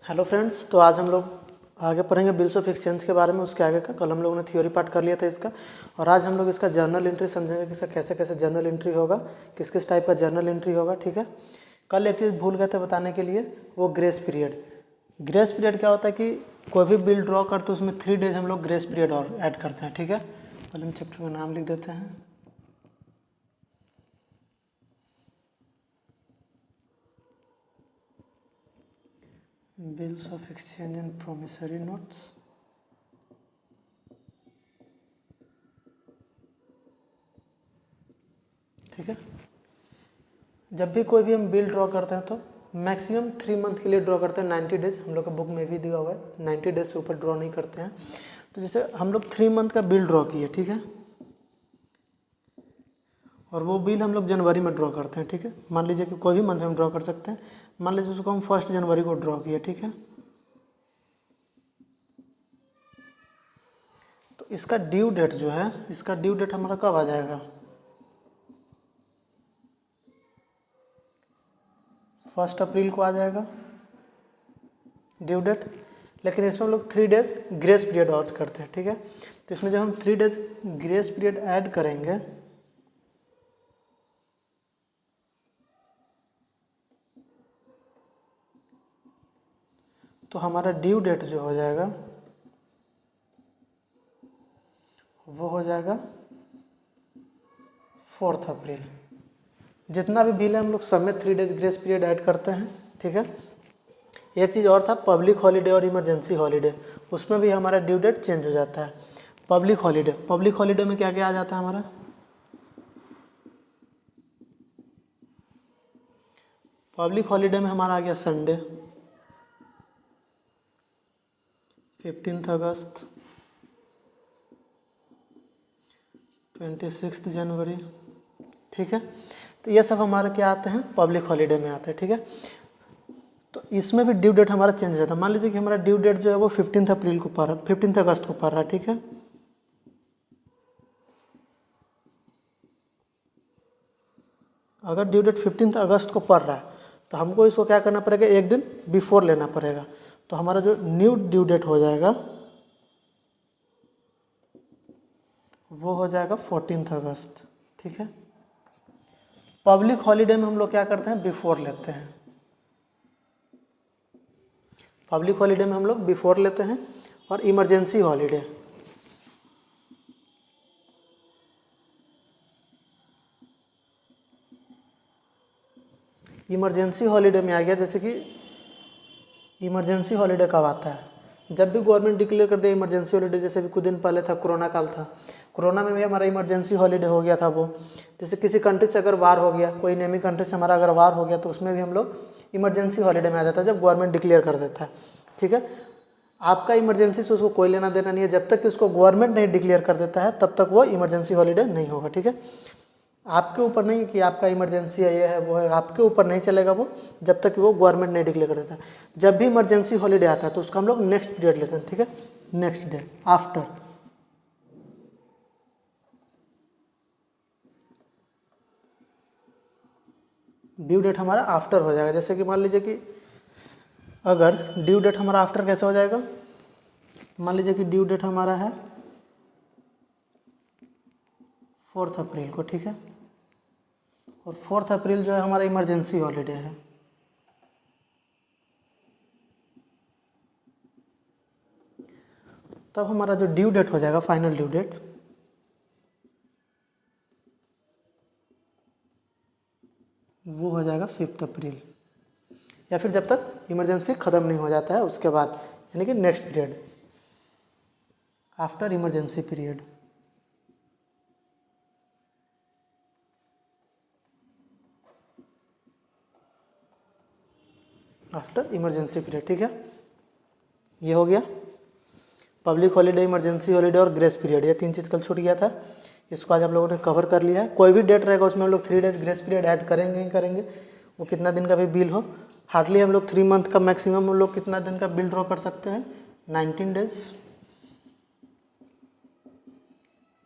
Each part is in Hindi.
हेलो फ्रेंड्स, तो आज हम लोग आगे पढ़ेंगे बिल्स ऑफ एक्सचेंज के बारे में। उसके आगे का कल हम लोगों ने थ्योरी पार्ट कर लिया था इसका, और आज हम लोग इसका जर्नल एंट्री समझेंगे कि इसका कैसे कैसे जर्नल एंट्री होगा, किस किस टाइप का जर्नल एंट्री होगा। ठीक है, कल एक चीज़ भूल गए थे बताने के लिए, वो ग्रेस पीरियड। ग्रेस पीरियड क्या होता है कि कोई भी बिल ड्रॉ करते हैं उसमें 3 डेज हम लोग ग्रेस पीरियड और ऐड करते हैं। ठीक है, पहले हम चैप्टर का नाम लिख देते हैं। Bills of exchange and promissory notes. ठीक है, जब भी कोई भी हम बिल ड्रॉ करते हैं तो मैक्सिमम 3 मंथ के लिए ड्रॉ करते हैं। 90 डेज हम लोग का बुक में भी दिया हुआ है, 90 डेज से ऊपर ड्रॉ नहीं करते हैं। तो जैसे हम लोग 3 मंथ का बिल ड्रॉ किए, ठीक है, और वो बिल हम लोग जनवरी में ड्रॉ करते हैं। ठीक है, मान लीजिए कि कोई भी मंथ में हम ड्रॉ कर सकते हैं। मान लीजिए उसको हम 1 जनवरी को ड्रॉ किए। ठीक है, तो इसका ड्यू डेट जो है, इसका ड्यू डेट हमारा कब आ जाएगा? 1 अप्रैल को आ जाएगा ड्यू डेट। लेकिन इसमें हम लोग 3 डेज ग्रेस पीरियड ऐड करते हैं। ठीक है, तो इसमें जब हम 3 डेज ग्रेस पीरियड ऐड करेंगे तो हमारा ड्यू डेट जो हो जाएगा वो हो जाएगा 4 अप्रैल। जितना भी बिल है हम लोग सब में 3 डेज ग्रेस पीरियड ऐड करते हैं। ठीक है, एक चीज़ और था, पब्लिक हॉलीडे और इमरजेंसी हॉलीडे, उसमें भी हमारा ड्यू डेट चेंज हो जाता है। पब्लिक हॉलीडे में क्या क्या आ जाता है हमारा? पब्लिक हॉलीडे में हमारा आ गया संडे, 15 अगस्त, 26 जनवरी। ठीक है, तो ये सब हमारे क्या आते हैं? पब्लिक हॉलीडे में आते हैं। ठीक है, तो इसमें भी ड्यू डेट हमारा चेंज हो जाता है। मान लीजिए कि हमारा ड्यू डेट जो है वो 15 अप्रैल को पड़ रहा है, 15 अगस्त को पड़ रहा है। ठीक है, अगर ड्यू डेट 15 अगस्त को पड़ रहा है तो हमको इसको क्या करना पड़ेगा? एक दिन बिफोर लेना पड़ेगा। तो हमारा जो न्यू ड्यू डेट हो जाएगा वो हो जाएगा 14 अगस्त। ठीक है, पब्लिक हॉलीडे में हम लोग क्या करते हैं? बिफोर लेते हैं। पब्लिक हॉलीडे में हम लोग बिफोर लेते हैं। और इमरजेंसी हॉलीडे, इमरजेंसी हॉलीडे में आ गया, जैसे कि इमरजेंसी हॉलीडे कब आता है? जब भी गवर्नमेंट डिक्लेयर कर दे इमरजेंसी हॉलीडे। जैसे भी कुछ दिन पहले था, कोरोना काल था, कोरोना में भी हमारा इमरजेंसी हॉलीडे हो गया था वो। जैसे किसी कंट्री से अगर वार हो गया, कोई नेमी कंट्री से हमारा अगर वार हो गया, तो उसमें भी हम लोग इमरजेंसी हॉलीडे में आ जाता है जब गवर्नमेंट डिक्लेयर कर देता है। ठीक है, आपका इमरजेंसी से उसको कोई लेना देना नहीं है। जब तक कि उसको गवर्नमेंट नहीं डिक्लेयर कर देता है तब तक वो इमरजेंसी हॉलीडे नहीं होगा। ठीक है, आपके ऊपर नहीं कि आपका इमरजेंसी है, ये है वो है, आपके ऊपर नहीं चलेगा वो जब तक कि वो गवर्नमेंट नहीं डिक्लेयर कर देता है। जब भी इमरजेंसी हॉलीडे आता है तो उसका हम लोग नेक्स्ट डेट लेते हैं। ठीक है, next day after. Due date हमारा आफ्टर हो जाएगा। जैसे कि मान लीजिए कि अगर ड्यू डेट हमारा आफ्टर कैसे हो जाएगा? मान लीजिए कि ड्यू डेट हमारा है 4 अप्रैल को। ठीक है, और 4 अप्रैल जो है हमारा इमरजेंसी हॉलीडे है। तब हमारा जो ड्यू डेट हो जाएगा, फाइनल ड्यू डेट, वो हो जाएगा 5 अप्रैल, या फिर जब तक इमरजेंसी ख़त्म नहीं हो जाता है उसके बाद, यानी कि next period after emergency period. After emergency period. ठीक है, ये हो गया पब्लिक हॉलीडे, इमरजेंसी हॉलीडे और ग्रेस पीरियड। ये 3 चीज़ कल छूट गया था, इसको आज हम लोगों ने कवर कर लिया है। कोई भी डेट रहेगा उसमें हम लोग 3 डेज ग्रेस पीरियड ऐड करेंगे ही करेंगे, वो कितना दिन का भी बिल हो। हार्डली हम लोग 3 मंथ का, मैक्सिमम हम लोग कितना दिन का बिल ड्रॉ कर सकते हैं? 19 days,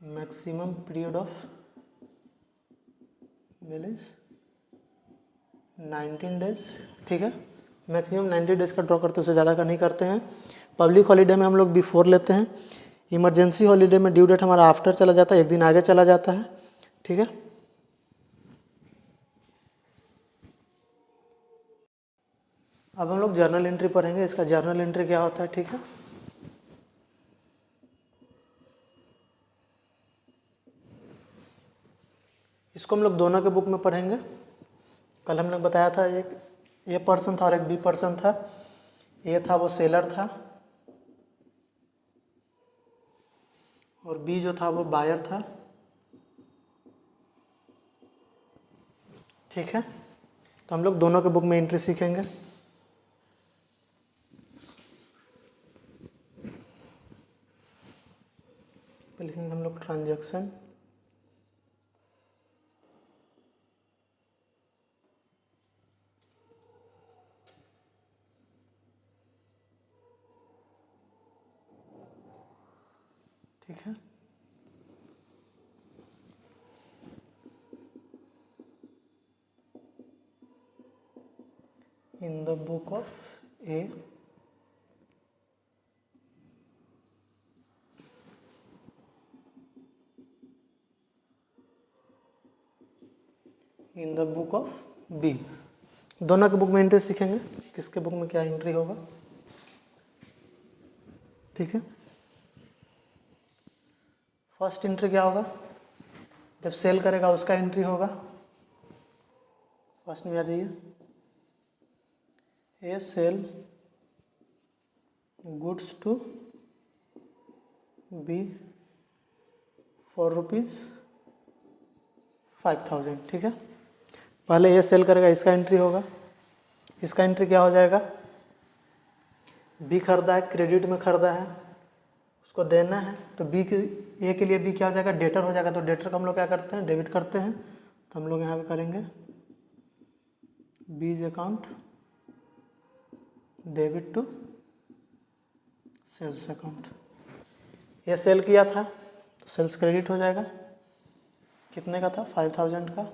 maximum period of bill is 19 days. ठीक है, मैक्सिमम 90 डेज़ का ड्रॉ करते हैं, उससे ज़्यादा का नहीं करते हैं। पब्लिक हॉलीडे में हम लोग बिफोर लेते हैं। इमरजेंसी हॉलीडे में ड्यू डेट हमारा आफ्टर चला जाता है, एक दिन आगे चला जाता है। ठीक है, अब हम लोग जर्नल एंट्री पढ़ेंगे। इसका जर्नल एंट्री क्या होता है। ठीक है, इसको हम लोग दोनों के बुक में पढ़ेंगे। कल हम लोग बताया था एक ए पर्सन था और एक बी पर्सन था। ए था वो सेलर था और बी जो था वो बायर था। ठीक है, तो हम लोग दोनों के बुक में एंट्री सीखेंगे। लिखेंगे हम लोग ट्रांजैक्शन, ठीक है, in the book of A in the book of B. दोनों के बुक में एंट्री सीखेंगे, किसके बुक में क्या एंट्री होगा। ठीक है, फर्स्ट एंट्री क्या होगा, जब सेल करेगा उसका एंट्री होगा। फर्स्ट में आ जाइए, A sell goods to B for ₹5,000। ठीक है, पहले ये सेल करेगा, इसका एंट्री होगा। इसका एंट्री क्या हो जाएगा, बी खरीदा है, क्रेडिट में खरीदा है, उसको देना है, तो बी के ए के लिए बी क्या हो जाएगा, डेटर हो जाएगा। तो डेटर को हम लोग क्या करते हैं, डेबिट करते हैं। तो हम लोग यहाँ पे करेंगे B's account debit to sales account. ये सेल किया था तो सेल्स क्रेडिट हो जाएगा। कितने का था, 5,000 का।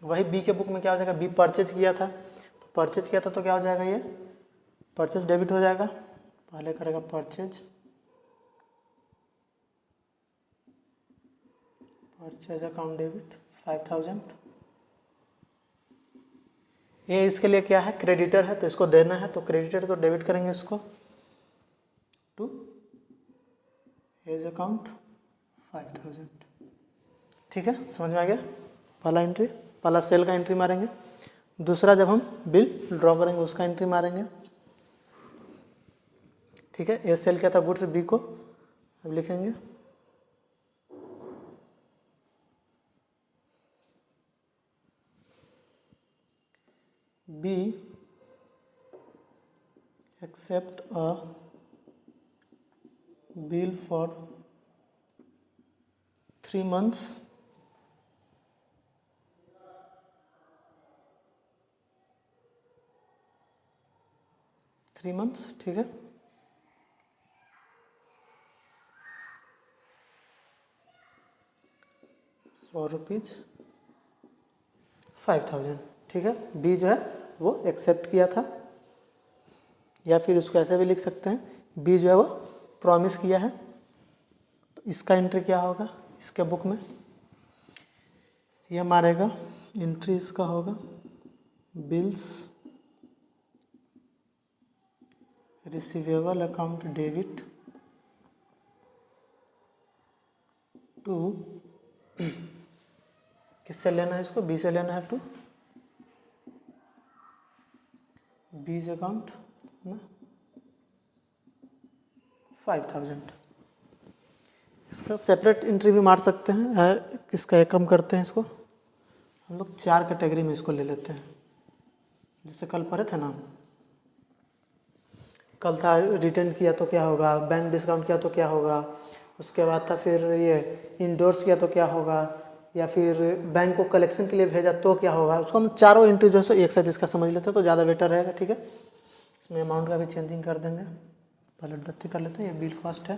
वही बी के बुक में क्या हो जाएगा, बी परचेज किया था, तो परचेज किया था तो क्या हो जाएगा, ये परचेज डेबिट हो जाएगा। पहले करेगा परचेज अकाउंट डेबिट 5,000। ये इसके लिए क्या है, क्रेडिटर है, तो इसको देना है, तो क्रेडिटर तो डेबिट करेंगे इसको टू एज अकाउंट 5,000। ठीक है, समझ में आ गया। पहला एंट्री, पहला सेल का एंट्री मारेंगे। दूसरा जब हम बिल ड्रॉ करेंगे उसका एंट्री मारेंगे। ठीक है, ए सेल क्या था, गुड्स, बी को अब लिखेंगे B accept a bill for 3 months ठीक है, ₹5,000। ठीक है, बी जो है वो एक्सेप्ट किया था, या फिर इसको ऐसे भी लिख सकते हैं, बी जो है वो प्रॉमिस किया है। तो इसका एंट्री क्या होगा, इसके बुक में ये मारेगा, एंट्री इसका होगा bills receivable account debit to, किससे लेना है इसको, बी से लेना है, टू बीज अकाउंट ना 5,000। इसका सेपरेट एंट्री भी मार सकते हैं, किसका एक कम करते हैं इसको, हम लोग 4 कैटेगरी में इसको ले लेते हैं। जैसे कल पढ़े थे ना, कल था रिटर्न किया तो क्या होगा, बैंक डिस्काउंट किया तो क्या होगा, उसके बाद था फिर ये इंडोर्स किया तो क्या होगा, या फिर बैंक को कलेक्शन के लिए भेजा तो क्या होगा। उसको हम चारों एंट्री जो है सो एक साथ इसका समझ लेते हैं तो ज़्यादा बेटर रहेगा। ठीक है, इसमें अमाउंट का भी चेंजिंग कर देंगे। पहले 38 कर लेते हैं, ये बिल कॉस्ट है।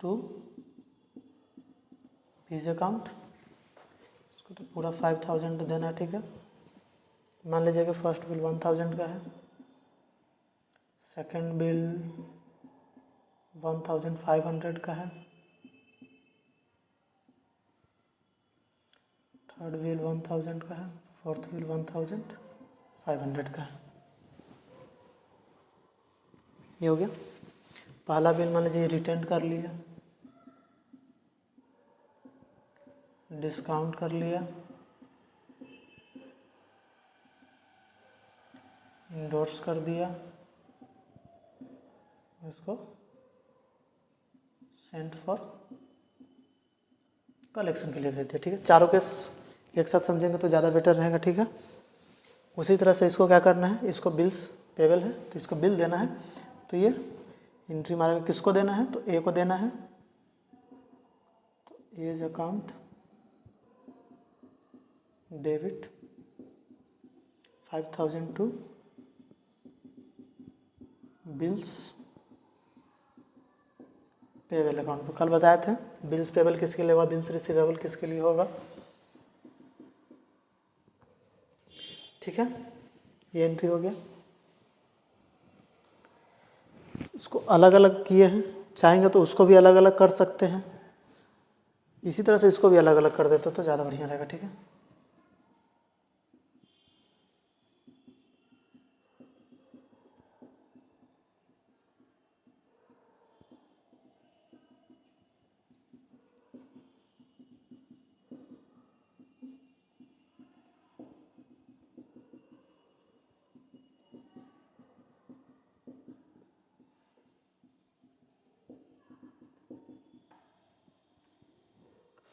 टू फीस अकाउंट, इसको तो पूरा 5000 देना है, ठीक है। मान लीजिए कि फर्स्ट बिल 1000 का है, सेकंड बिल 1500 का है, थर्ड बिल 1000 का है, फोर्थ बिल 1500 का है। ये हो गया पहला बिल। मान लीजिए रिटर्न कर लिया, डिस्काउंट कर लिया, इंडोर्स कर दिया, इसको सेंड फॉर कलेक्शन के लिए भेज दिया, ठीक है। चारों केस एक साथ समझेंगे तो ज़्यादा बेटर रहेगा, ठीक है। उसी तरह से इसको क्या करना है, इसको बिल्स पेबल है तो इसको बिल देना है, तो ये एंट्री मारेगा, किसको देना है, तो ए को देना है, तो A's account debit 5000 to bills payable account. कल बताए थे बिल्स पेबल किसके लिए होगा, बिल्स रिसीवेबल किसके लिए होगा, ठीक है। ये एंट्री हो गया। इसको अलग अलग किए हैं, चाहेंगे तो उसको भी अलग अलग कर सकते हैं, इसी तरह से इसको भी अलग अलग कर देते तो ज़्यादा बढ़िया रहेगा, ठीक है।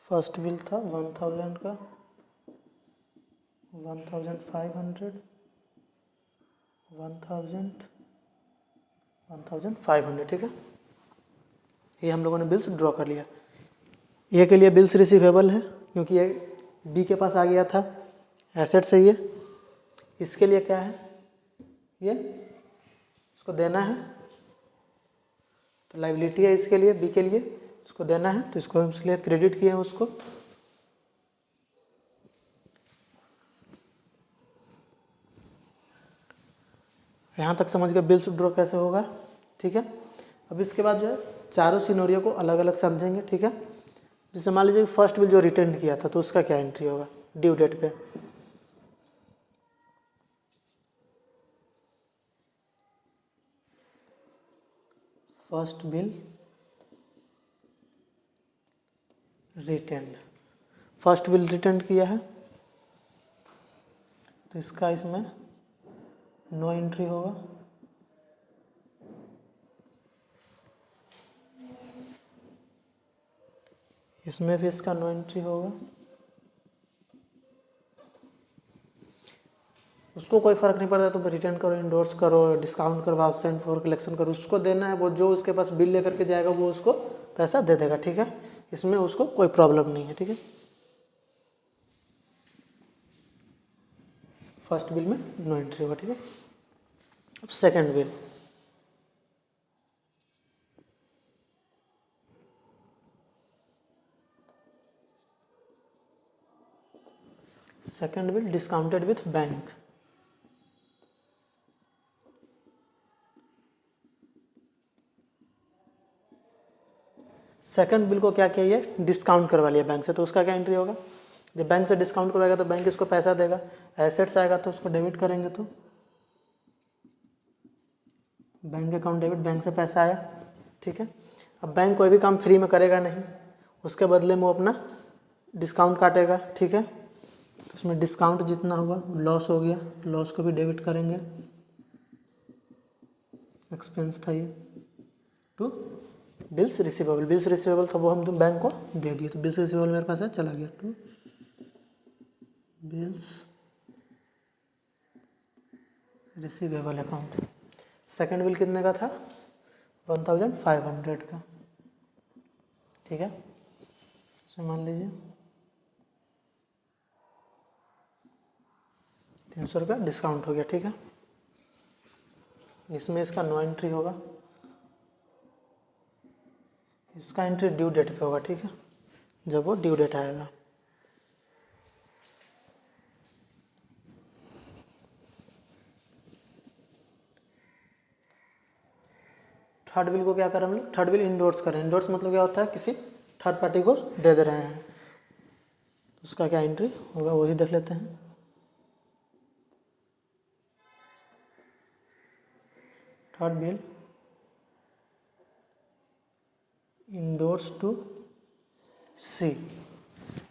फर्स्ट बिल था 1000 का, 1500, 1000, 1500, ठीक है। ये हम लोगों ने बिल्स ड्रॉ कर लिया। ए के लिए बिल्स रिसीवेबल है क्योंकि ये बी के पास आ गया था, एसेट से ये। इसके लिए क्या है, ये इसको देना है, तो लाइबिलिटी है इसके लिए, बी के लिए इसको देना है, तो इसको हम इसलिए क्रेडिट किए हैं उसको। यहाँ तक समझ के बिल्स ड्रॉ कैसे होगा, ठीक है। अब इसके बाद जो है चारों सिनेरियो को अलग अलग समझेंगे, ठीक है। जैसे मान लीजिए फर्स्ट बिल जो रिटर्न किया था तो उसका क्या एंट्री होगा ड्यू डेट पे, first bill return, first bill return किया है तो इसका इसमें नो एंट्री होगा, इसमें भी इसका नो एंट्री होगा। उसको कोई फ़र्क नहीं पड़ता, तो रिटर्न करो, इंडोर्स करो, डिस्काउंट करो, सेंड फॉर कलेक्शन करो, उसको देना है, वो जो उसके पास बिल लेकर के जाएगा वो उसको पैसा दे देगा, ठीक है। इसमें उसको कोई प्रॉब्लम नहीं है, ठीक है। फर्स्ट बिल में नो एंट्री होगा, ठीक है। अब second bill, second bill discounted with bank, second bill को क्या किया है, डिस्काउंट करवा लिया बैंक से, तो उसका क्या एंट्री होगा, जब बैंक से डिस्काउंट करवाएगा तो बैंक इसको पैसा देगा, एसेट्स आएगा तो उसको डेबिट करेंगे, तो बैंक अकाउंट डेबिट, बैंक से पैसा आया, ठीक है। अब बैंक कोई भी काम फ्री में करेगा नहीं, उसके बदले में वो अपना डिस्काउंट काटेगा, ठीक है। तो उसमें डिस्काउंट जितना हुआ लॉस हो गया, लॉस को भी डेबिट करेंगे, एक्सपेंस था ये, to bills receivable, bills receivable था वो हम बैंक को दे दिए, तो बिल्स रिसीवेबल मेरे पास है, चला गया, to bills receivable account. Second bill कितने का था, 1500 का, ठीक है। इसमें मान लीजिए 300 रुपया डिस्काउंट हो गया, ठीक है। इसमें इसका नो एंट्री होगा, इसका एंट्री ड्यू डेट पे होगा, ठीक है, जब वो ड्यू डेट आएगा। थर्ड बिल को क्या करें हम लोग, थर्ड बिल इंडोर्स करें। इंडोर्स मतलब क्या होता है, किसी थर्ड पार्टी को दे रहे हैं, उसका क्या एंट्री होगा वही देख लेते हैं। Third bill endorse to C.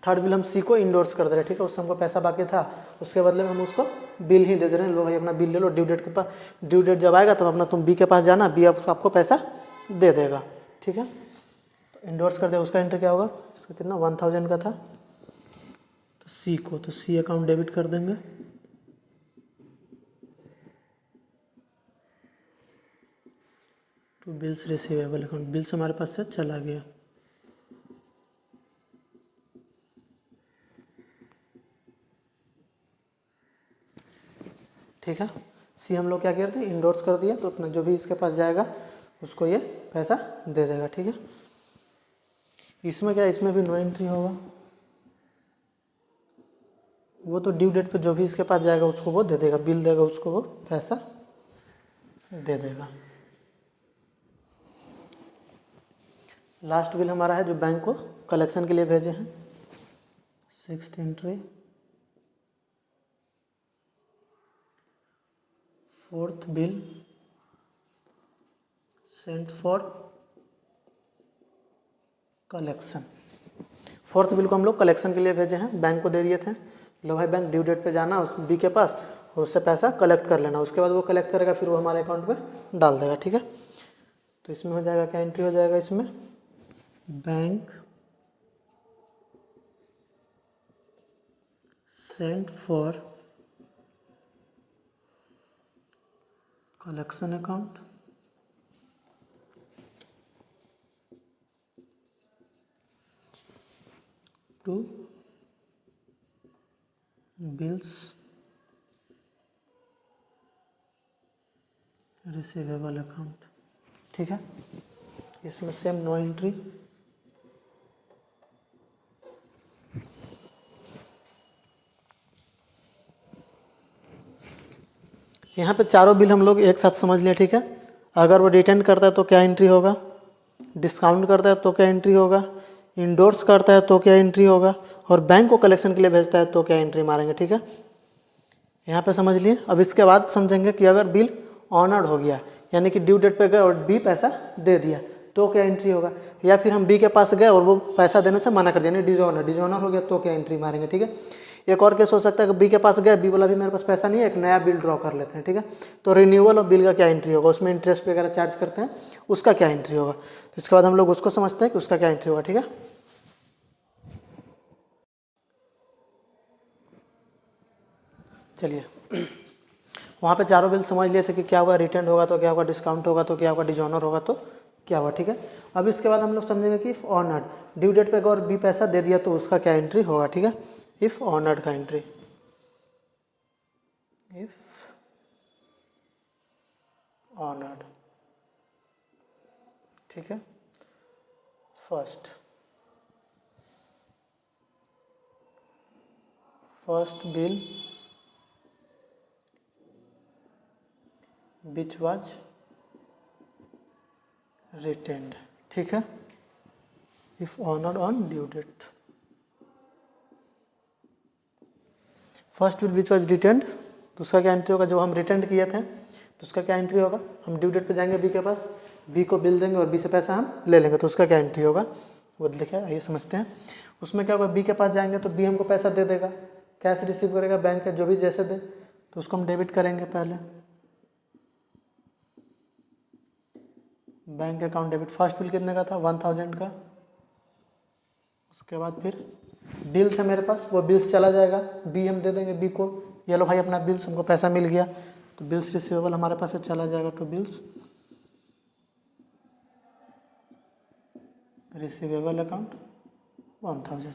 Third bill हम सी को इंडोर्स कर दे रहे हैं, ठीक है, उससे हमको पैसा बाकी था, उसके बदले में हम उसको बिल ही दे दे रहे हैं। लो भाई अपना बिल ले लो, ड्यू डेट के पास, ड्यू डेट जब आएगा तब अपना तुम बी के पास जाना, बी आपको पैसा दे देगा, ठीक है। तो इंडोर्स कर दिया, उसका एंट्री क्या होगा, इसका कितना 1000 का था, तो सी को, तो सी अकाउंट डेबिट कर देंगे। तो बिल्स रिसीवेबल अकाउंट, बिल्स हमारे पास से चला गया। ठीक है, सी हम लोग क्या करते हैं, इंडोर्स कर दिया, तो अपना जो भी इसके पास जाएगा उसको ये पैसा दे देगा, ठीक है। इसमें क्या, इसमें भी नो एंट्री होगा, वो तो ड्यू डेट पे जो भी इसके पास जाएगा उसको वो दे देगा, बिल देगा उसको, वो पैसा दे देगा। लास्ट बिल हमारा है जो बैंक को कलेक्शन के लिए भेजे हैं, 6th entry, 4th bill Saint for collection. 4th bill को हम लोग कलेक्शन के लिए भेजे हैं, बैंक को दे दिए थे, लो भाई बैंक ड्यू डेट पे जाना उस बी के पास, उससे पैसा कलेक्ट कर लेना, उसके बाद वो कलेक्ट करेगा, फिर वो हमारे अकाउंट में डाल देगा, ठीक है। तो इसमें हो जाएगा क्या एंट्री हो जाएगा, इसमें bank sent for collection account to bills receivable account, ठीक है। इसमें सेम नो एंट्री, यहाँ पे चारों बिल हम लोग एक साथ समझ लें, ठीक है। अगर वो रिटर्न करता है तो क्या एंट्री होगा, डिस्काउंट करता है तो क्या एंट्री होगा, इंडोर्स करता है तो क्या एंट्री होगा, और बैंक को कलेक्शन के लिए भेजता है तो क्या एंट्री मारेंगे, ठीक है। यहाँ पे समझ लिए। अब इसके बाद समझेंगे कि अगर बिल ऑनर्ड हो गया, यानी कि ड्यू डेट पे गए और बी पैसा दे दिया, तो क्या एंट्री होगा, या फिर हम बी के पास गए और वो पैसा देने से मना कर दिया, डिजॉनर डिजॉनर हो गया, तो क्या एंट्री मारेंगे, ठीक है। एक और केस हो सकता है कि बी के पास गए, बी बोला भी मेरे पास पैसा नहीं है, एक नया बिल ड्रॉ कर लेते हैं, ठीक है। तो रिन्यूअल ऑफ बिल का क्या एंट्री होगा, उसमें इंटरेस्ट वगैरह चार्ज करते हैं, उसका क्या एंट्री होगा। तो इसके बाद हम लोग उसको समझते हैं कि उसका क्या एंट्री होगा, ठीक है। चलिए, वहाँ पे चारों बिल समझ लिए थे कि क्या होगा, रिटर्न होगा तो क्या होगा, डिस्काउंट होगा तो क्या होगा, डिजॉनर होगा तो क्या होगा, ठीक है। अब इसके बाद हम लोग समझेंगे कि इफ़ ऑनर्ड, ड्यू डेट पे अगर बी पैसा दे दिया तो उसका क्या एंट्री होगा, ठीक है। इफ़ ऑनर्ड का एंट्री, इफ ऑनर्ड, ठीक है। First bill which was retained, ठीक है, if honored on due date। First bill which was retained, तो उसका क्या एंट्री होगा, जो हम रिटर्न किए थे तो उसका क्या एंट्री होगा, हम ड्यू डेट पे जाएंगे बी के पास, बी को बिल देंगे और बी से पैसा हम ले लेंगे, तो उसका क्या एंट्री होगा वो देखिए, आइए समझते हैं। उसमें क्या होगा, बी के पास जाएंगे तो बी हमको पैसा दे देगा, कैश रिसीव करेगा बैंक का, जो भी जैसे दे, तो उसको हम डेबिट करेंगे पहले, bank account debit. First bill कितने का था, 1000 का। उसके बाद फिर बिल था मेरे पास, वो बिल्स चला जाएगा, बी हम दे देंगे बी को, ये लो भाई अपना बिल्स, हमको पैसा मिल गया, तो बिल्स रिसीवेबल हमारे पास से चला जाएगा, तो बिल्स रिसीवेबल अकाउंट 1000।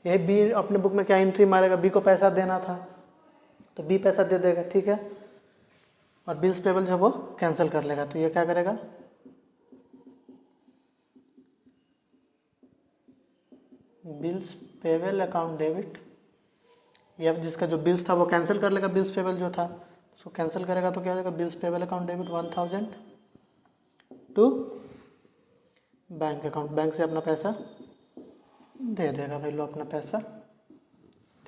ये बी अपने बुक में क्या एंट्री मारेगा, बी को पैसा देना था तो बी पैसा दे देगा, ठीक है, और बिल्स पेबल जो वो कैंसिल कर लेगा, तो ये क्या करेगा, बिल्स पेबल अकाउंट डेबिट, या जिसका जो बिल्स था वो कैंसिल कर लेगा, बिल्स पेबल जो था उसको कैंसिल करेगा तो क्या हो जाएगा, bills payable account debit 1000 to bank account, bank से अपना पैसा दे देगा भाई, लो अपना पैसा।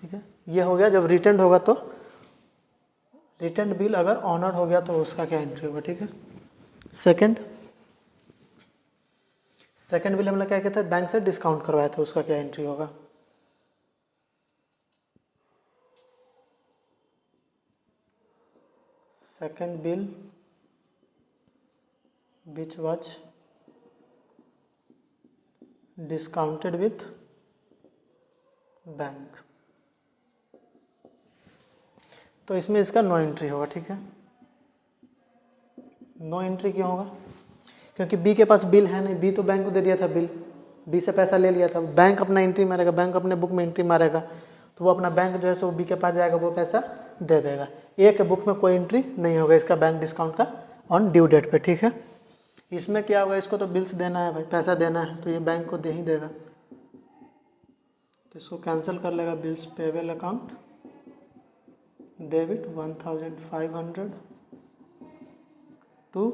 ठीक है, ये हो गया। जब रिटर्न होगा तो रिटर्न बिल अगर ऑनर हो गया तो उसका क्या एंट्री होगा। ठीक है, सेकंड बिल हम लोग क्या कहते हैं, बैंक से डिस्काउंट करवाया था, उसका क्या एंट्री होगा। Second bill which was discounted with bank, तो इसमें इसका नो एंट्री होगा। ठीक है, नो एंट्री क्यों होगा, क्योंकि बी के पास बिल है नहीं, बी तो बैंक को दे दिया था बिल, बी से पैसा ले लिया था, बैंक अपना एंट्री मारेगा, बैंक अपने बुक में एंट्री मारेगा, तो वो अपना बैंक जो है सो बी के पास जाएगा, वो पैसा दे देगा। ए के बुक में कोई एंट्री नहीं होगा इसका बैंक डिस्काउंट का ऑन ड्यू डेट पे। ठीक है, इसमें क्या होगा, इसको तो बिल्स देना है भाई, पैसा देना है, तो ये बैंक को दे ही देगा, तो इसको कैंसिल कर लेगा, bills payable account debit 1500 to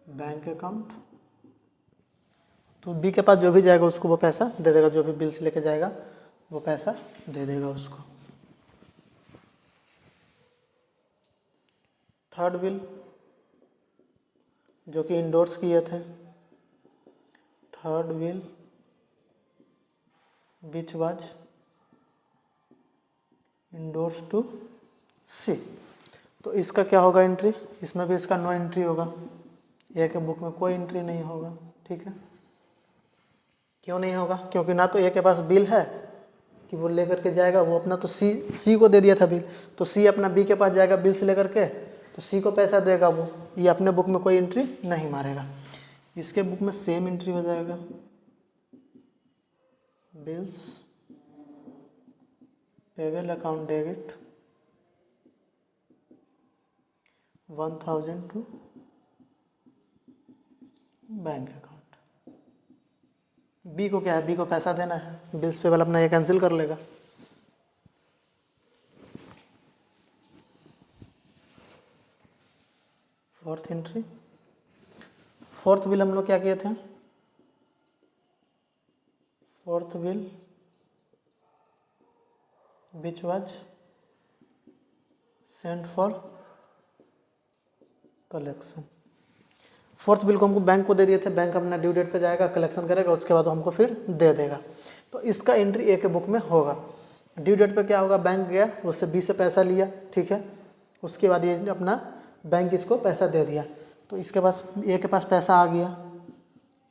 bank account, तो बी के पास जो भी जाएगा उसको वो पैसा दे देगा, जो भी बिल्स लेके जाएगा वो पैसा दे देगा उसको। थर्ड बिल जो कि इंडोर्स किए थे, third bill which was endorse to C, तो इसका क्या होगा एंट्री, इसमें भी इसका नो एंट्री होगा, ए के बुक में कोई एंट्री नहीं होगा। ठीक है, क्यों नहीं होगा, क्योंकि ना तो ए के पास बिल है कि वो लेकर के जाएगा, वो अपना तो सी को दे दिया था बिल, तो सी अपना बी के पास जाएगा बिल से लेकर के, तो सी को पैसा देगा वो, ये अपने बुक में कोई एंट्री नहीं मारेगा। इसके बुक में सेम एंट्री हो जाएगा, bills payable account debit 1000 to bank account. B को क्या है, बी को पैसा देना है, बिल्स पेबल अपना ये कैंसिल कर लेगा। फोर्थ एंट्री, फोर्थ बिल हम लोग क्या किए थे, fourth bill which was sent for collection, fourth bill को हमको बैंक को दे दिए थे, बैंक अपना ड्यू डेट पे जाएगा, कलेक्शन करेगा, उसके बाद हमको फिर दे देगा, तो इसका एंट्री ए के बुक में होगा। ड्यू डेट पे क्या होगा, बैंक गया, उससे बी से पैसा लिया, ठीक है, उसके बाद ये अपना बैंक इसको पैसा दे दिया, तो इसके पास ए के पास पैसा आ गया,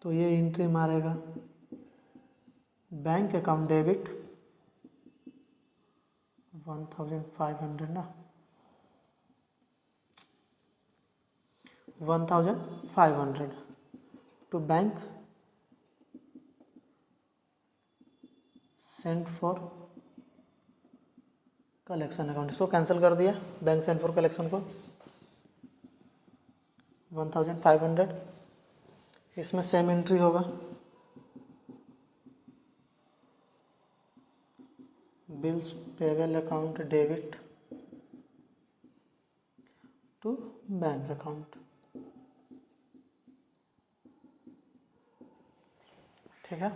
तो ये एंट्री मारेगा बैंक अकाउंट डेबिट 1500 ना, 1500 to bank sent for collection account, इसको कैंसिल कर दिया, बैंक सेंट फॉर कलेक्शन को 1500, इसमें सेम एंट्री होगा, bills payable account debit to bank account. ठीक है,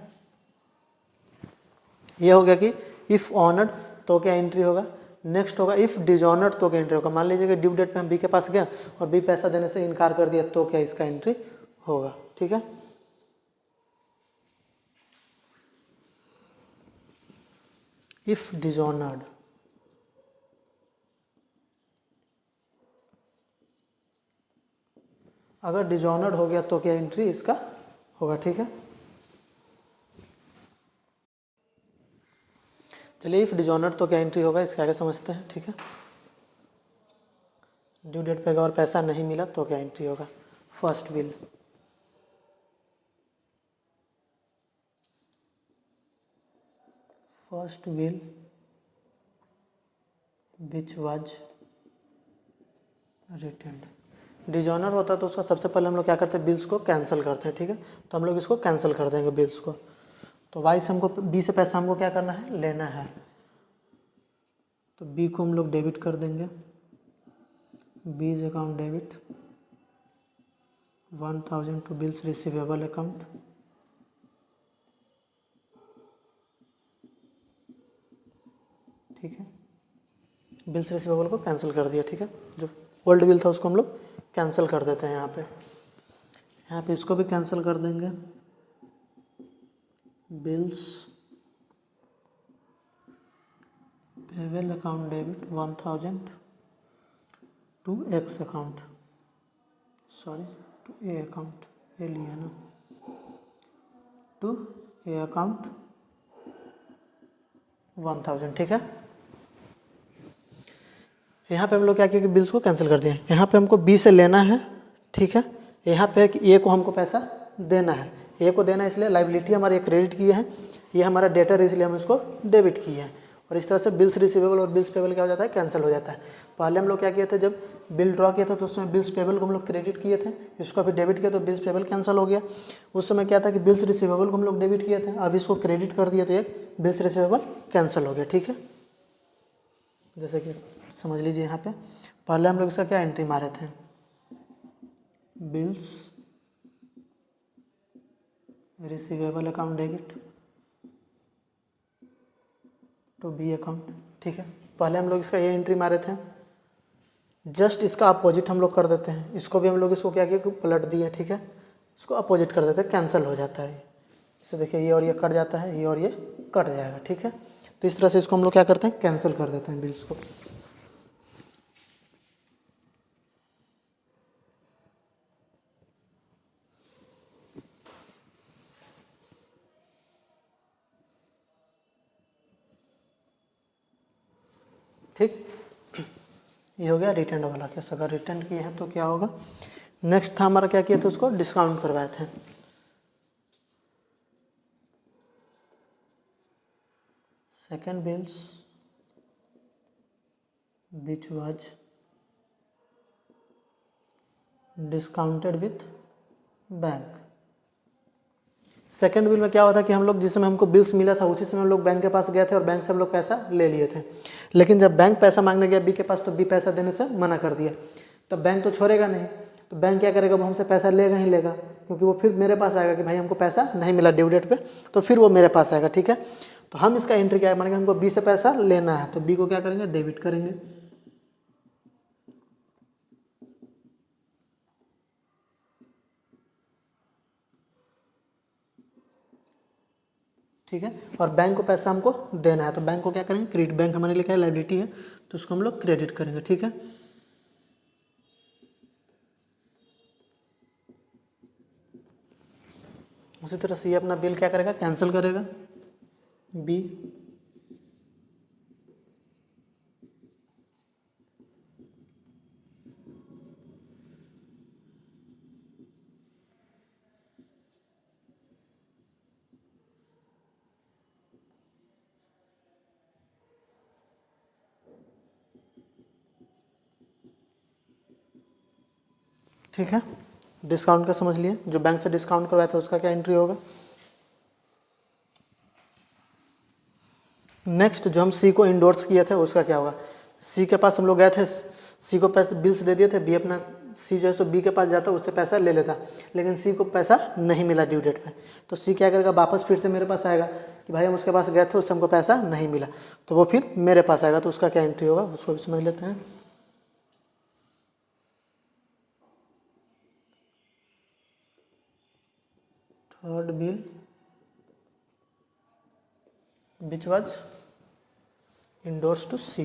ये हो गया कि इफ ऑनर्ड तो क्या एंट्री होगा। नेक्स्ट होगा इफ डिजॉनर्ड तो क्या एंट्री होगा। मान लीजिए कि ड्यू डेट पे हम बी के पास गए और बी पैसा देने से इनकार कर दिया, तो क्या इसका एंट्री होगा। ठीक है, इफ डिजॉनर्ड, अगर डिजॉनर्ड हो गया तो क्या एंट्री इसका होगा। ठीक है, चलिए इफ डिजॉनर्ड तो क्या एंट्री होगा इसके आगे समझते हैं। ठीक है, ड्यू डेट पे अगर पैसा नहीं मिला तो क्या एंट्री होगा। First bill, first bill which was returned. Dishonoured होता तो उसका सबसे पहले हम लोग क्या करते हैं, बिल्स को कैंसिल करते हैं। ठीक है, तो हम लोग इसको कैंसिल कर देंगे बिल्स को। तो वाई से हमको बी से पैसा हमको क्या करना है, लेना है। तो बी को हम लोग डेबिट कर देंगे, B's account debit 1000 to bills receivable account. ठीक है, बिल्स रिसीवेबल को कैंसिल कर दिया। ठीक है, जो ओल्ड बिल था उसको हम लोग कैंसिल कर देते हैं। यहाँ पे इसको भी कैंसिल कर देंगे। Bills payable account debit 1000 to X account, sorry to A account, ये लिया ना, टू ए अकाउंट 1000। ठीक है, यहाँ पे हम लोग क्या किया कि बिल्स को कैंसिल कर दिए। यहाँ पे हमको बी से लेना है। ठीक है, यहाँ पे कि ए को हमको पैसा देना है। ए को देना है इसलिए लाइबिलिटी हमारी क्रेडिट की है, ये हमारा डेटर है इसलिए हम इसको डेबिट किए हैं। और इस तरह से बिल्स रिसीवेबल और बिल्स पेबल क्या हो जाता है, कैंसिल हो जाता है। पहले हम लोग क्या किए थे, जब बिल ड्रॉ किया था तो उसमें बिल्स पेबल को हम लोग क्रेडिट किए थे, इसको अभी डेबिट किया तो बिल्स पेबल कैंसिल हो गया। उस समय क्या था कि बिल्स रिसीवेबल को हम लोग डेबिट किए थे, अब इसको क्रेडिट कर दिए तो एक बिल्स रिसीवेबल कैंसिल हो गया। ठीक है, जैसे कि समझ लीजिए यहाँ पे पहले हम लोग इसका क्या एंट्री मारे थे, bills receivable account debit to B account. ठीक है, पहले हम लोग इसका ये एंट्री मारे थे, जस्ट इसका अपोजिट हम लोग कर देते हैं। इसको भी हम लोग इसको क्या किया, पलट दिए। ठीक है, इसको अपोजिट कर देते हैं, कैंसिल हो जाता है। जैसे देखिए ये और ये कट जाता है, ये और ये कट जाएगा। ठीक है, तो इस तरह से इसको हम लोग क्या करते हैं, कैंसिल कर देते हैं बिल्स को। ठीक, ये हो गया रिटर्न वाला केस। अगर रिटर्न किए हैं तो क्या होगा, नेक्स्ट था हमारा क्या किया था, उसको डिस्काउंट करवाए थे। Second bills which was discounted with bank. Second bill में क्या होता है कि हम लोग जिस समय हमको बिल्स मिला था उसी समय हम लोग बैंक के पास गए थे और बैंक से हम लोग पैसा ले लिए थे। लेकिन जब बैंक पैसा मांगने गया बी के पास तो बी पैसा देने से मना कर दिया। तब बैंक तो छोड़ेगा नहीं, तो बैंक क्या करेगा, वो हमसे पैसा लेगा ही लेगा, क्योंकि वो फिर मेरे पास आएगा कि भाई हमको पैसा नहीं मिला ड्यू डेट पे, तो फिर वो मेरे पास आएगा। ठीक है, तो हम इसका एंट्री क्या मानेंगे, हमको बी से पैसा लेना है तो बी को क्या करेंगे, डेबिट करेंगे। ठीक है, और बैंक को पैसा हमको देना है तो बैंक को क्या करेंगे, क्रेडिट। बैंक हमारे लिए क्या लाइबिलिटी है तो उसको हम लोग क्रेडिट करेंगे। ठीक है, उसी तरह से ये अपना बिल क्या करेगा, कैंसिल करेगा बी। ठीक है, डिस्काउंट का समझ लिए, जो बैंक से डिस्काउंट करवाया था उसका क्या एंट्री होगा। नेक्स्ट जो हम सी को इंडोर्स किए थे उसका क्या होगा, सी के पास हम लोग गए थे, सी को पैसे बिल्स दे दिए थे, बी अपना सी जो है सो बी के पास जाता उससे पैसा ले लेता, लेकिन सी को पैसा नहीं मिला ड्यू डेट पे, तो सी क्या करेगा, वापस फिर से मेरे पास आएगा कि भाई हम उसके पास गए थे उससे हमको पैसा नहीं मिला, तो वो फिर मेरे पास आएगा, तो उसका क्या एंट्री होगा उसको भी समझ लेते हैं। Third bill which was endorse to C.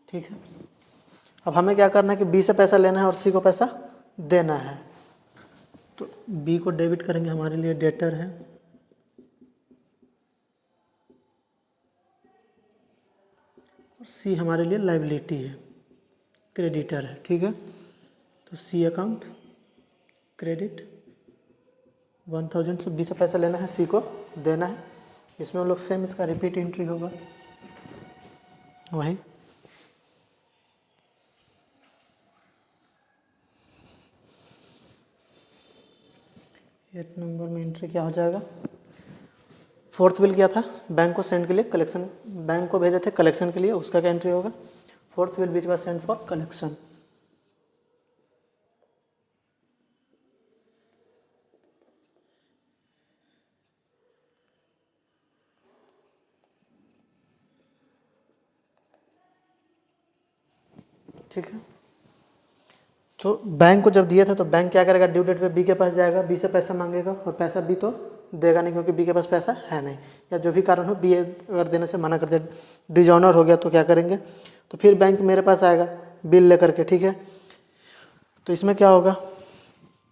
ठीक है, अब हमें क्या करना है कि बी से पैसा लेना है और सी को पैसा देना है, तो बी को डेबिट करेंगे, हमारे लिए डेटर है, और सी हमारे लिए लाइबिलिटी है, क्रेडिटर है। ठीक है, तो सी अकाउंट क्रेडिट 1000 से बी से पैसा लेना है, सी को देना है। इसमें हम लोग सेम इसका रिपीट एंट्री होगा वही, 8 नंबर में एंट्री क्या हो जाएगा? फोर्थ बिल क्या था? बैंक को सेंड के लिए कलेक्शन, बैंक को भेजे थे कलेक्शन के लिए, उसका क्या एंट्री होगा? Fourth bill which was send for collection. ठीक है, तो बैंक को जब दिया था तो बैंक क्या करेगा? ड्यू डेट पे बी के पास जाएगा, बी से पैसा मांगेगा और पैसा बी तो देगा नहीं क्योंकि बी के पास पैसा है नहीं, या जो भी कारण हो बी अगर देने से मना कर दे, डिजॉनर हो गया तो क्या करेंगे? तो फिर बैंक मेरे पास आएगा बिल लेकर के। ठीक है, तो इसमें क्या होगा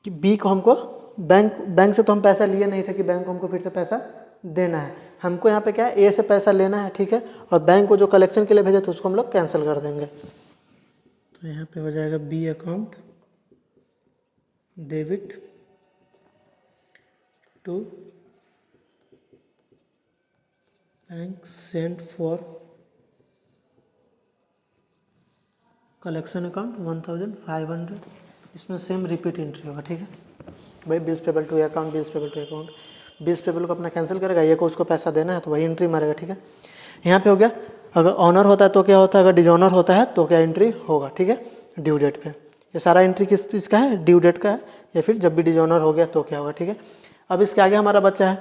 कि बी को हमको बैंक से तो हम पैसा लिए नहीं थे कि बैंक को हमको फिर से पैसा देना है, हमको यहाँ पे क्या है? ए से पैसा लेना है। ठीक है, और बैंक को जो कलेक्शन के लिए भेजे थे उसको हम लोग कैंसिल कर देंगे। तो यहाँ पे हो जाएगा B account debit to bank sent for collection account 1500। इसमें सेम रिपीट एंट्री होगा। ठीक है भाई, bills payable to account, bills payable to account, bills payable को अपना कैंसिल करेगा, ये को उसको पैसा देना है तो वही एंट्री मारेगा। ठीक है, यहाँ पे हो गया। अगर ऑनर होता है तो क्या होता है? अगर डिजॉनर होता है तो क्या एंट्री होगा? ठीक है, ड्यू डेट पे। ये सारा एंट्री किस चीज़ का है? ड्यू डेट का है, या फिर जब भी डिजॉनर हो गया तो क्या होगा। ठीक है, अब इसके आगे हमारा बच्चा है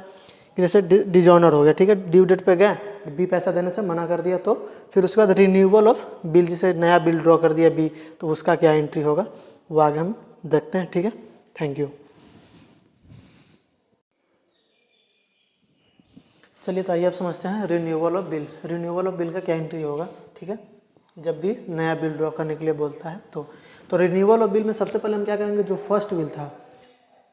कि जैसे डिजॉनर हो गया। ठीक है, ड्यू डेट पे गए, बी पैसा देने से मना कर दिया, तो फिर उसके बाद रिन्यूअल ऑफ बिल, जिसे नया बिल ड्रॉ कर दिया बी, तो उसका क्या एंट्री होगा वो आगे हम देखते हैं। ठीक है, थैंक यू। चलिए तो आइए अब समझते हैं renewal of bill. Renewal of bill का क्या एंट्री होगा? ठीक है, जब भी नया बिल ड्रॉ करने के लिए बोलता है तो रिन्यूअल ऑफ बिल में सबसे पहले हम क्या करेंगे? जो फर्स्ट बिल था,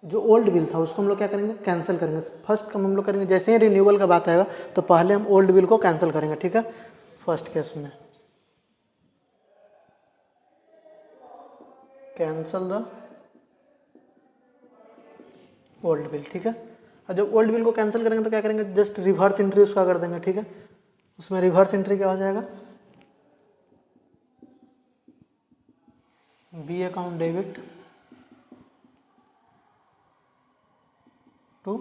जो ओल्ड बिल था, उसको हम लोग क्या करेंगे? कैंसिल करेंगे। फर्स्ट काम हम लोग करेंगे, जैसे ही रिन्यूअल का बात आएगा तो पहले हम ओल्ड बिल को कैंसिल करेंगे। ठीक है, फर्स्ट केस में कैंसल द ओल्ड बिल। ठीक है, और जब ओल्ड बिल को कैंसिल करेंगे तो क्या करेंगे? जस्ट रिवर्स एंट्री उसका कर देंगे। ठीक है, उसमें रिवर्स एंट्री क्या हो जाएगा? B account debit to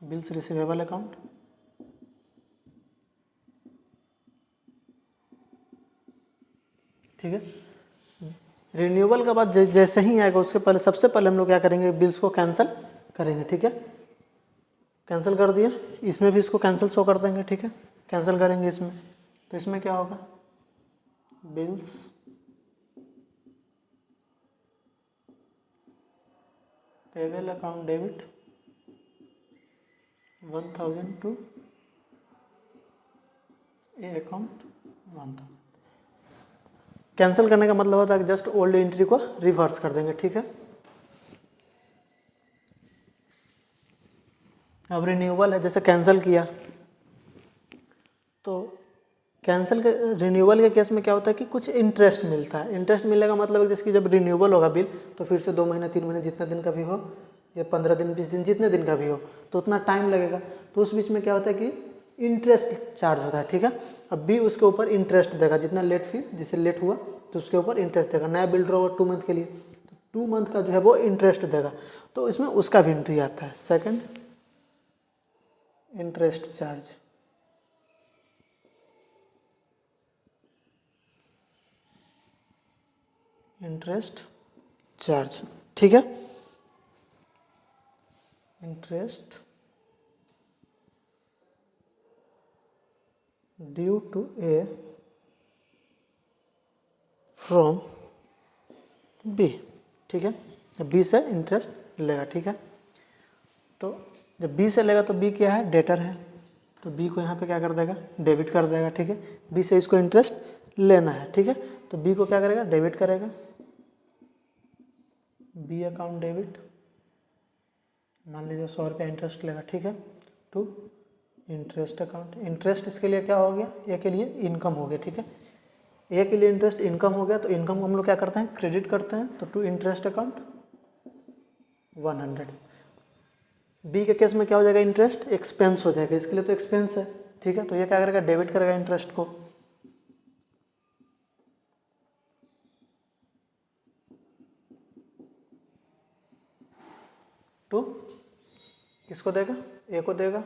bills receivable account. ठीक है, रिन्यूअल का बाद जैसे ही आएगा उसके पहले सबसे पहले हम लोग क्या करेंगे? बिल्स को कैंसिल करेंगे। ठीक है, कैंसिल कर दिया, इसमें भी इसको कैंसिल शो कर देंगे। ठीक है, कैंसिल करेंगे इसमें, तो इसमें क्या होगा? Bills payable account debit 1000 to A account 1000। Cancel करने का मतलब होता है कि जस्ट ओल्ड एंट्री को रिवर्स कर देंगे। ठीक है, अब रिन्यूअल है, जैसे कैंसिल किया तो कैंसिल के रिन्यूअल के केस में क्या होता है कि कुछ इंटरेस्ट मिलता है। इंटरेस्ट मिलने का मतलब है जैसे जब रिन्यूअल होगा बिल तो फिर से 2 महीने 3 महीने जितना दिन का भी हो, या 15 दिन 20 दिन जितने दिन का भी हो, तो उतना टाइम लगेगा। तो उस बीच में क्या होता है कि इंटरेस्ट चार्ज होता है। ठीक है, अब भी उसके ऊपर इंटरेस्ट देगा, जितना लेट फी, जिससे लेट हुआ तो उसके ऊपर इंटरेस्ट देगा। नया बिल ड्रॉ 2 मंथ के लिए तो 2 मंथ का जो है वो इंटरेस्ट देगा, तो इसमें उसका भी एंट्री आता है। Second, interest charge. Interest charge. ठीक है, interest due to A from B. ठीक है, बी से इंटरेस्ट लेगा। ठीक है, तो जब बी से लेगा तो बी क्या है? डेटर है, तो बी को यहाँ पे क्या कर देगा? डेबिट कर देगा। ठीक है, बी से इसको इंटरेस्ट लेना है। ठीक है, तो बी को क्या करेगा? डेबिट करेगा, बी अकाउंट डेबिट, मान लीजिए 100 रुपया इंटरेस्ट लेगा। ठीक है, टू इंटरेस्ट अकाउंट। इंटरेस्ट इसके लिए क्या हो गया? ए के लिए इनकम हो गया। ठीक है, ए के लिए इंटरेस्ट इनकम हो गया, तो इनकम को हम लोग क्या करते हैं? क्रेडिट करते हैं, तो टू इंटरेस्ट अकाउंट 100। बी के केस में क्या हो जाएगा? इंटरेस्ट एक्सपेंस हो जाएगा, इसके लिए तो एक्सपेंस है। ठीक है, तो ये क्या करेगा? डेबिट करेगा इंटरेस्ट को। टू किसको देगा, ए को देगा,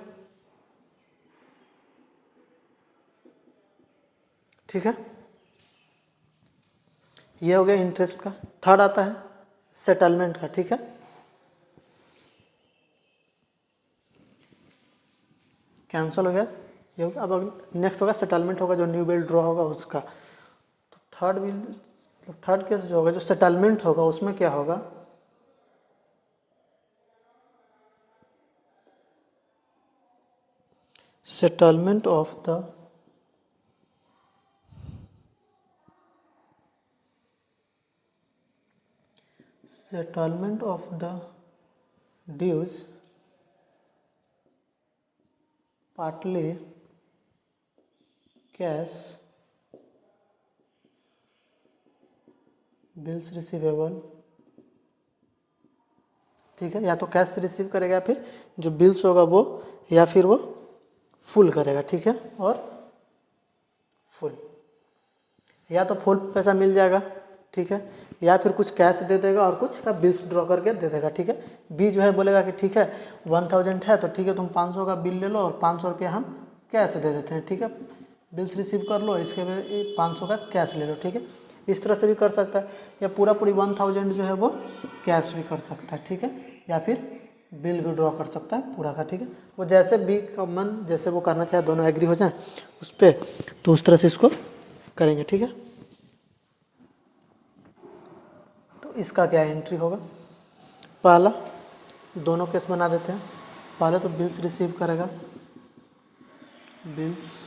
ठीक है। ये हो गया इंटरेस्ट का। थर्ड आता है सेटलमेंट का, ठीक है। कैंसिल हो गया ये हो गया। अब नेक्स्ट होगा सेटलमेंट होगा, जो न्यू बिल ड्रॉ होगा उसका। तो थर्ड बिल थर्ड केस जो होगा, जो सेटलमेंट होगा उसमें क्या होगा, settlement of the dues partly cash bills receivable, ठीक है। या तो कैश रिसीव करेगा, फिर जो बिल्स होगा वो, या फिर वो फुल करेगा, ठीक है। और फुल, या तो फुल पैसा मिल जाएगा, ठीक है, या फिर कुछ कैश दे देगा और कुछ का बिल्स ड्रॉ करके दे देगा, ठीक है। बी जो है बोलेगा कि ठीक है 1000 है तो ठीक है तुम 500 का बिल ले लो और 500 रुपया हम कैश दे देते हैं, ठीक है। बिल्स रिसीव कर लो, इसके बाद 500 का कैश ले लो, ठीक है। इस तरह से भी कर सकता है, या पूरा पूरी 1000 जो है वो कैश भी कर सकता है, ठीक है, या फिर बिल भी ड्रॉ कर सकता है पूरा का, ठीक है। वो जैसे बी का मन जैसे वो करना चाहे, दोनों एग्री हो जाए उस पर, तो उस तरह से इसको करेंगे, ठीक है। तो इसका क्या एंट्री होगा, पहला दोनों केस बना देते हैं। पहले तो बिल्स रिसीव करेगा, बिल्स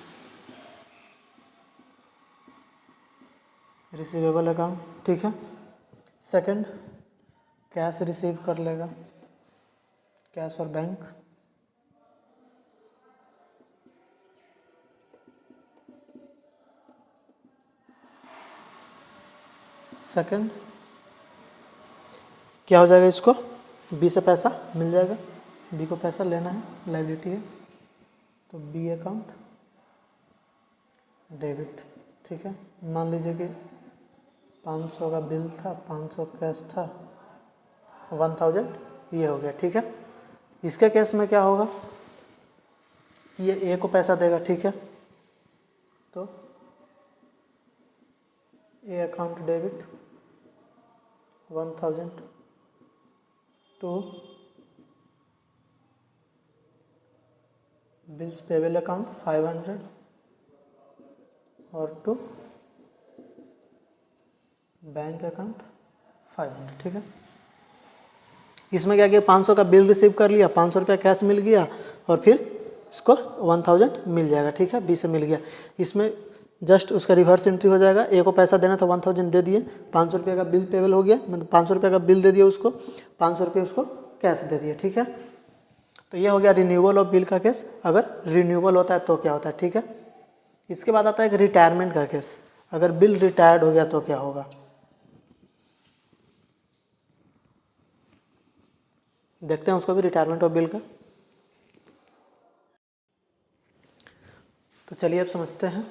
रिसीवेबल अकाउंट, ठीक है। सेकंड कैश रिसीव कर लेगा, कैश और बैंक। सेकंड क्या हो जाएगा, इसको बी से पैसा मिल जाएगा, बी को पैसा लेना है, लायबिलिटी है, तो बी अकाउंट डेबिट, ठीक है। मान लीजिए कि 500 का बिल था, 500 कैश था, 1000 ये हो गया, ठीक है। इसके केस में क्या होगा, ये ए को पैसा देगा, ठीक है, तो A account debit 1000 to bills payable account 500 और टू बैंक अकाउंट 500, ठीक है। इसमें क्या किया, 500 का बिल रिसीव कर लिया, 500 रुपया कैश मिल गया और फिर इसको 1000 मिल जाएगा, ठीक है, बी से मिल गया। इसमें जस्ट उसका रिवर्स एंट्री हो जाएगा, ए को पैसा देना था 1000 दे दिए, 500 रुपये का बिल पेबल हो गया, मतलब 500 रुपये का बिल दे दिया उसको, 500 रुपये उसको कैश दे दिए, ठीक है। तो ये हो गया रिन्यूअल ऑफ बिल का केस, अगर रिन्यूअल होता है तो क्या होता है, ठीक है। इसके बाद आता है एक रिटायरमेंट का केस, अगर बिल रिटायर्ड हो गया तो क्या होगा, देखते हैं उसको भी, रिटायरमेंट ऑफ बिल का। तो चलिए अब समझते हैं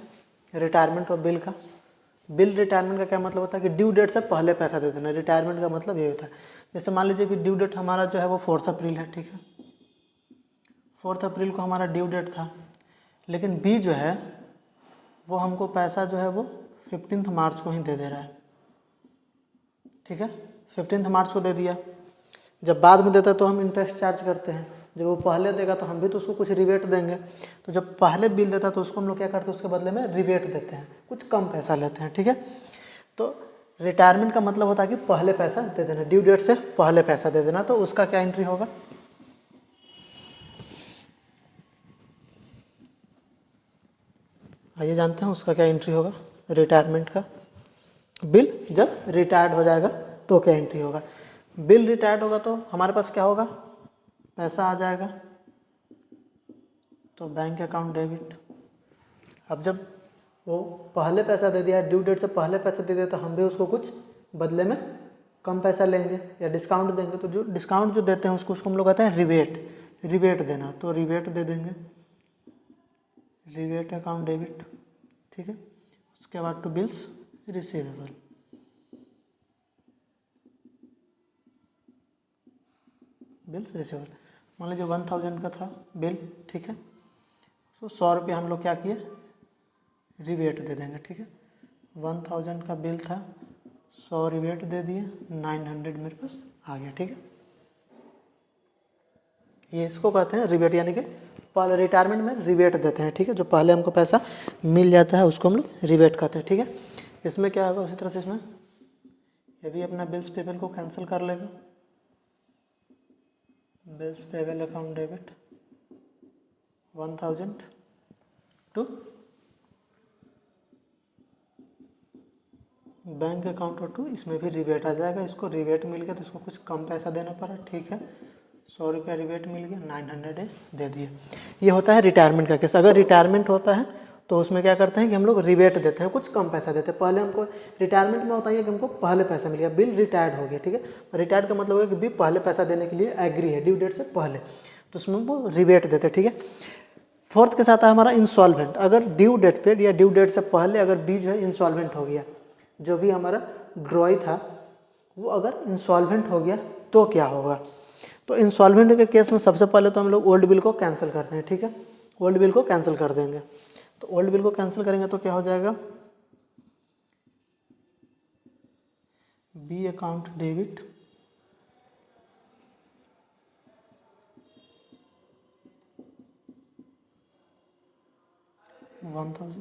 रिटायरमेंट ऑफ बिल का। बिल रिटायरमेंट का क्या मतलब होता है कि ड्यू डेट से पहले पैसा दे देना। रिटायरमेंट का मतलब ये होता है, जैसे मान लीजिए कि ड्यू डेट हमारा जो है वो 4 अप्रैल है, ठीक है, 4 अप्रैल को हमारा ड्यू डेट था, लेकिन बी जो है वो हमको पैसा जो है वो 15 मार्च को ही दे दे रहा है, ठीक है, 15 मार्च को दे दिया। जब बाद में देता है तो हम इंटरेस्ट चार्ज करते हैं, जब वो पहले देगा तो हम भी तो उसको कुछ रिबेट देंगे। तो जब पहले बिल देता है तो उसको हम लोग क्या करते हैं, उसके बदले में रिबेट देते हैं, कुछ कम पैसा लेते हैं, ठीक है। तो रिटायरमेंट का मतलब होता है कि पहले पैसा दे देना, ड्यू डेट से पहले पैसा दे देना। तो उसका क्या एंट्री होगा, आइए जानते हैं उसका क्या एंट्री होगा। रिटायरमेंट का बिल जब रिटायर्ड हो जाएगा तो क्या एंट्री होगा, बिल रिटायर्ड होगा तो हमारे पास क्या होगा, पैसा आ जाएगा, तो बैंक अकाउंट डेबिट। अब जब वो पहले पैसा दे दिया, ड्यू डेट से पहले पैसा दे दिया, तो हम भी उसको कुछ बदले में कम पैसा लेंगे या डिस्काउंट देंगे। तो जो डिस्काउंट जो देते हैं उसको हम लोग कहते हैं रिबेट, रिबेट देना, तो रिबेट दे देंगे, रिबेट अकाउंट डेबिट, ठीक है। उसके बाद to bills receivable, bills receivable. मान लीजिए 1000 का था बिल, ठीक है, तो 100 रुपये हम लोग क्या किए, रिबेट दे देंगे, ठीक है। 1000 का बिल था, 100 रिबेट दे दिए, 900 मेरे पास आ गया, ठीक है। ये इसको कहते हैं रिबेट, यानी कि पहले रिटायरमेंट में रिबेट देते हैं, ठीक है। जो पहले हमको पैसा मिल जाता है उसको हम लोग रिबेट कहते हैं, ठीक है। इसमें क्या होगा, उसी तरह से इसमें ये भी अपना बिल्स पेबल को कैंसिल कर लेगा। Bills payable account debit 1000 to bank account और टू, इसमें भी रिबेट आ जाएगा। इसको रिबेट मिल गया तो इसको कुछ कम पैसा देना पड़ा, ठीक है। 100 रुपया रिबेट मिल गया, 900 दे दिए। ये होता है रिटायरमेंट का केस। अगर रिटायरमेंट होता है तो उसमें क्या करते हैं कि हम लोग रिबेट देते हैं, कुछ कम पैसा देते हैं। पहले हमको रिटायरमेंट में होता है कि हमको पहले पैसा मिल गया, बिल रिटायर्ड हो गया, ठीक है। रिटायर्ड का मतलब है कि बिल पहले पैसा देने के लिए एग्री है ड्यू डेट से पहले, तो उसमें वो रिबेट देते हैं, ठीक है। फोर्थ के साथ है हमारा इंसॉल्वेंट। अगर ड्यू डेट पे या ड्यू डेट से पहले अगर बीज जो है इंसॉल्वेंट हो गया, जो भी हमारा ड्रॉई था वो अगर इंसॉल्वेंट हो गया तो क्या होगा। तो इंसॉल्वेंट के केस में सबसे पहले तो हम लोग ओल्ड बिल को कैंसिल करते हैं, ठीक है। ओल्ड बिल को कैंसिल कर देंगे। तो ओल्ड बिल को कैंसिल करेंगे तो क्या हो जाएगा, B account debit 1000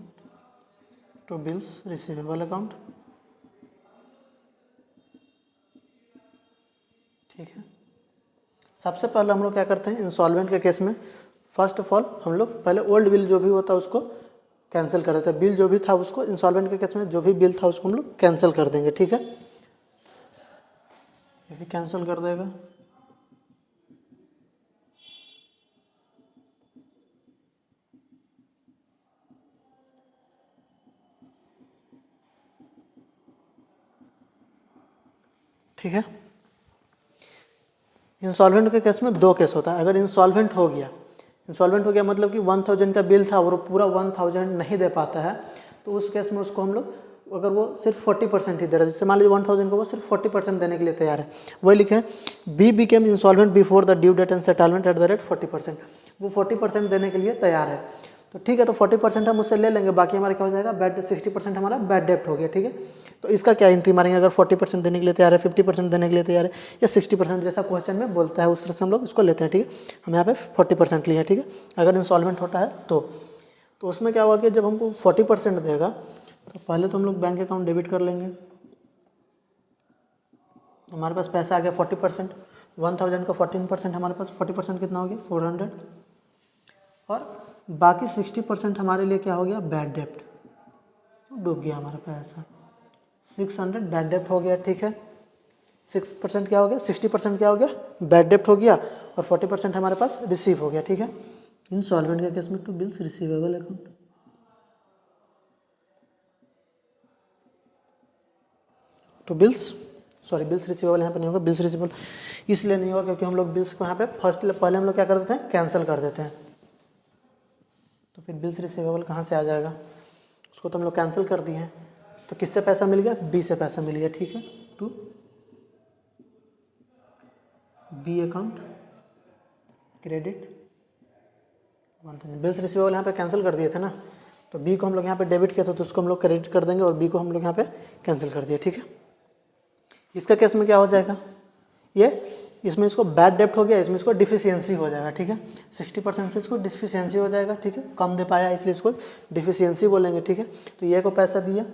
to bills receivable account, ठीक है। सबसे पहले हम लोग क्या करते हैं इंसॉल्वेंट के केस में, फर्स्ट ऑफ ऑल हम लोग पहले ओल्ड बिल जो भी होता है उसको कैंसिल कर देते हैं। बिल जो भी था उसको, इंसॉल्वेंट के केस में जो भी बिल था उसको हम लोग कैंसिल कर देंगे, ठीक है। ये भी कैंसिल कर देगा। ठीक है। इंसॉल्वेंट के केस में दो केस होता है। अगर इंसॉल्वेंट हो गया मतलब कि 1000 का बिल था और वो पूरा 1000 नहीं दे पाता है, तो उस केस में उसको हम लोग, अगर वो सिर्फ 40% ही दे रहा है, जैसे मान लीजिए 1000 को वो सिर्फ 40% देने के लिए तैयार है, वही लिखे हैं B became insolvent before the due date and settlement at the rate 40%। वो 40% देने के लिए तैयार है, तो ठीक है, तो 40% हम उससे ले लेंगे, बाकी हमारा क्या हो जाएगा, बैड 60% हमारा बैड डेप्ट हो गया, ठीक है। तो इसका क्या एंट्री मारेंगे, अगर 40% देने के लिए तैयार है, 50% देने के लिए तैयार है, या 60% जैसा क्वेश्चन में बोलता है उस तरह से हम लोग इसको लेते हैं, ठीक है। हम यहाँ पे 40% लिए हैं, ठीक है। अगर इंसॉल्वेंट होता है तो उसमें क्या हुआ कि जब हमको 40% देगा तो पहले तो हम लोग बैंक अकाउंट डेबिट कर लेंगे। हमारे पास पैसा आ गया 40%, 1000 का 14% हमारे पास 40% कितना हो गया 400, और बाकी 60% हमारे लिए क्या हो गया, बैड डेप्ट, डूब गया हमारा पैसा। 600 बैड डेप्ट हो गया, ठीक है। 6% क्या हो गया, 60% क्या हो गया, बैड डेप्ट हो गया, और 40% हमारे पास रिसीव हो गया, ठीक है। इंसॉल्वेंट के केस में to bills receivable account, to bills bills receivable यहाँ पे नहीं होगा। बिल्स रिसीवेबल इसलिए नहीं होगा क्योंकि हम लोग बिल्स को यहाँ पे पहले हम लोग क्या कर देते हैं, कैंसिल कर देते हैं। तो फिर बिल्स रिसीवेबल कहाँ से आ जाएगा, उसको तो हम लोग कैंसिल कर दिए हैं, तो किससे पैसा मिल गया, बी से पैसा मिल गया, ठीक है। To B account credit 1000। Bills receivable यहाँ पे कैंसिल कर दिए थे ना, तो बी को हम लोग यहाँ पे डेबिट किया था, तो उसको हम लोग क्रेडिट कर देंगे, और बी को हम लोग यहाँ पे कैंसिल कर दिया, ठीक है। इसका केस में क्या हो जाएगा, ये इसमें इसको बैड डेप्ट हो गया, इसमें इसको डिफिशियंसी हो जाएगा, ठीक है। 60% से इसको डिफिशियंसी हो जाएगा, ठीक है, कम दे पाया इसलिए इसको डिफिशियंसी बोलेंगे, ठीक है। तो ये को पैसा दिया,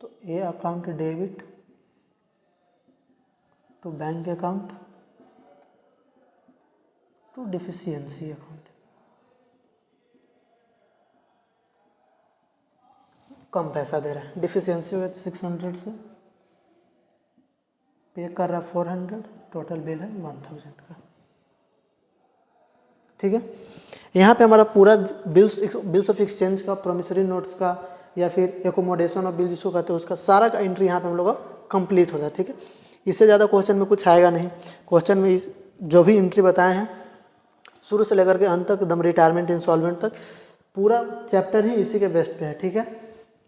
तो A account debit to bank account to deficiency account, कम पैसा दे रहा है, डिफिशियंसी हो गया 600 से पे कर रहा है 400, टोटल बिल है 1000 का, ठीक है। यहाँ पे हमारा पूरा बिल्स ऑफ एक्सचेंज का, प्रोमिसरी नोट्स का, या फिर एकोमोडेशन ऑफ बिल जिसको कहते हैं उसका सारा का एंट्री यहाँ पे हम लोग का कंप्लीट हो जाए, ठीक है। इससे ज़्यादा क्वेश्चन में कुछ आएगा नहीं। क्वेश्चन में जो भी एंट्री बताए हैं शुरू से लेकर के अंत तक, एकदम रिटायरमेंट इंसॉल्वेंट तक, पूरा चैप्टर ही इसी के बेस्ट पे है, ठीक है।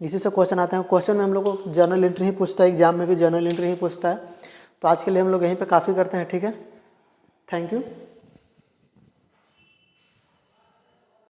इसी से क्वेश्चन आते हैं। क्वेश्चन में हम लोग को जर्नल एंट्री ही पूछता है, एग्जाम में भी जर्नल एंट्री ही पूछता है। तो आज के लिए हम लोग यहीं पे काफ़ी करते हैं, ठीक है। Thank you.